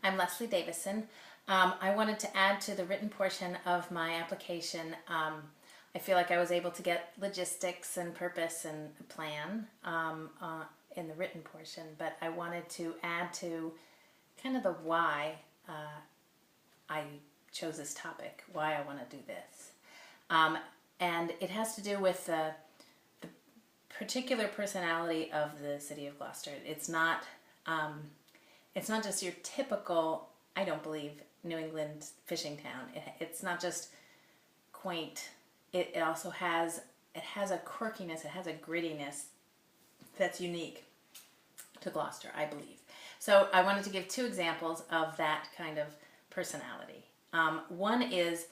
I'm Leslie Davison. I wanted to add to the written portion of my application. I feel like I was able to get logistics and purpose and a plan in the written portion, but I wanted to add to kind of the why I chose this topic, why I want to do this. And it has to do with the particular personality of the city of Gloucester. It's not just your typical, I don't believe, New England fishing town. It's not just quaint. It also has a quirkiness, it has a grittiness that's unique to Gloucester, I believe. So I wanted to give two examples of that kind of personality. One is,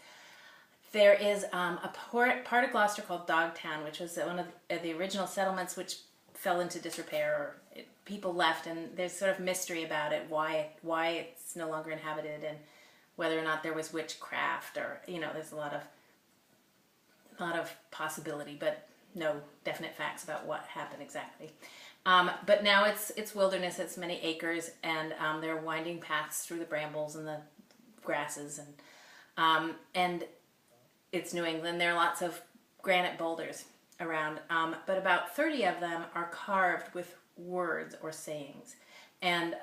there is a part of Gloucester called Dogtown, which was one of the original settlements which fell into disrepair, or people left, and there's sort of mystery about it, why it's no longer inhabited, and whether or not there was witchcraft, or there's a lot of possibility, but no definite facts about what happened exactly. But now it's wilderness. It's many acres, and there are winding paths through the brambles and the grasses, and it's New England. There are lots of granite boulders around, but about 30 of them are carved with words or sayings, and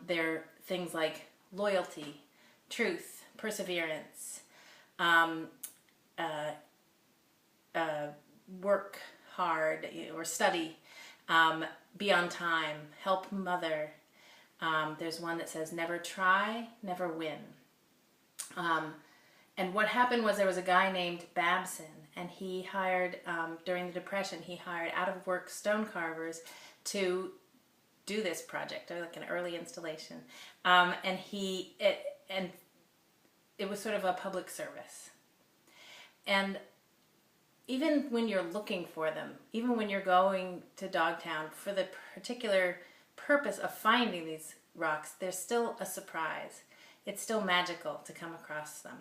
they're things like loyalty, truth, perseverance, work hard or study, be on time, help mother. There's one that says never try, never win. And what happened was, there was a guy named Babson, and he hired, during the Depression, he hired out-of-work stone carvers to do this project, like an early installation. And it was sort of a public service. And even when you're looking for them, even when you're going to Dogtown for the particular purpose of finding these rocks, there's still a surprise. It's still magical to come across them.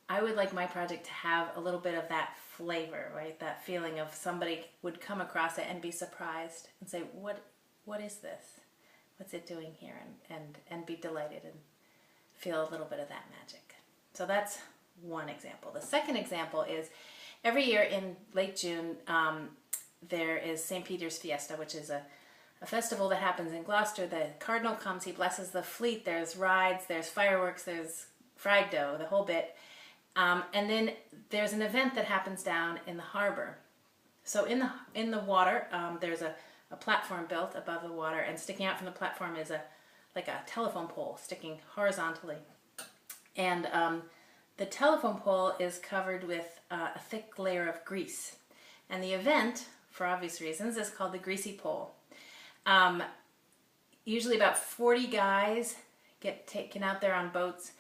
I would like my project to have a little bit of that flavor, right? That feeling of somebody would come across it and be surprised and say, what is this? What's it doing here? And be delighted and feel a little bit of that magic. So that's one example. The second example is, every year in late June, there is St. Peter's Fiesta, which is a festival that happens in Gloucester. The Cardinal comes, he blesses the fleet, there's rides, there's fireworks, there's fried dough, the whole bit. And then there's an event that happens down in the harbor. So in the water, there's a platform built above the water, and sticking out from the platform is like a telephone pole sticking horizontally. And the telephone pole is covered with a thick layer of grease. And the event, for obvious reasons, is called the Greasy Pole. Usually about 40 guys get taken out there on boats.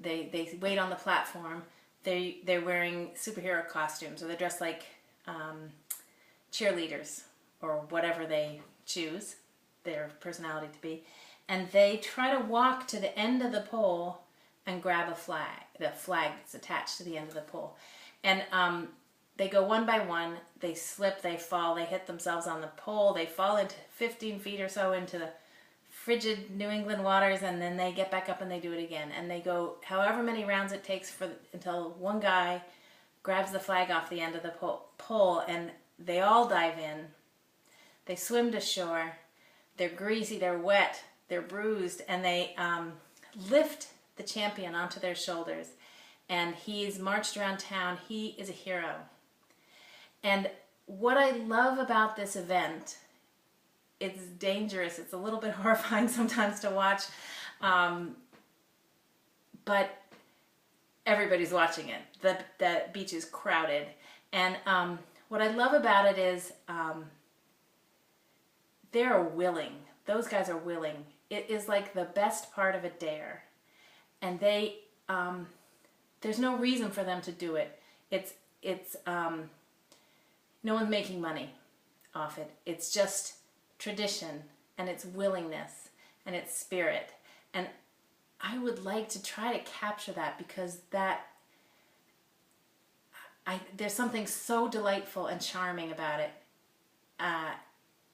They wait on the platform. They're wearing superhero costumes, or they're dressed like cheerleaders, or whatever they choose their personality to be. And they try to walk to the end of the pole and grab a flag, the flag that's attached to the end of the pole. And they go one by one, they slip, they fall, they hit themselves on the pole, they fall into 15 feet or so into the frigid New England waters, and then they get back up and they do it again. And they go however many rounds it takes until one guy grabs the flag off the end of the pole, and they all dive in. They swim to shore. They're greasy, they're wet, they're bruised, and they lift the champion onto their shoulders. And he's marched around town. He is a hero. And what I love about this event, it's dangerous. It's a little bit horrifying sometimes to watch, but everybody's watching it. The beach is crowded. And what I love about it is they're willing. Those guys are willing. It is like the best part of a dare. And there's no reason for them to do it. It's no one's making money off it. It's just tradition, and it's willingness, and it's spirit. And I would like to try to capture that, because there's something so delightful and charming about it.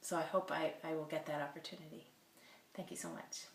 So I hope I will get that opportunity. Thank you so much.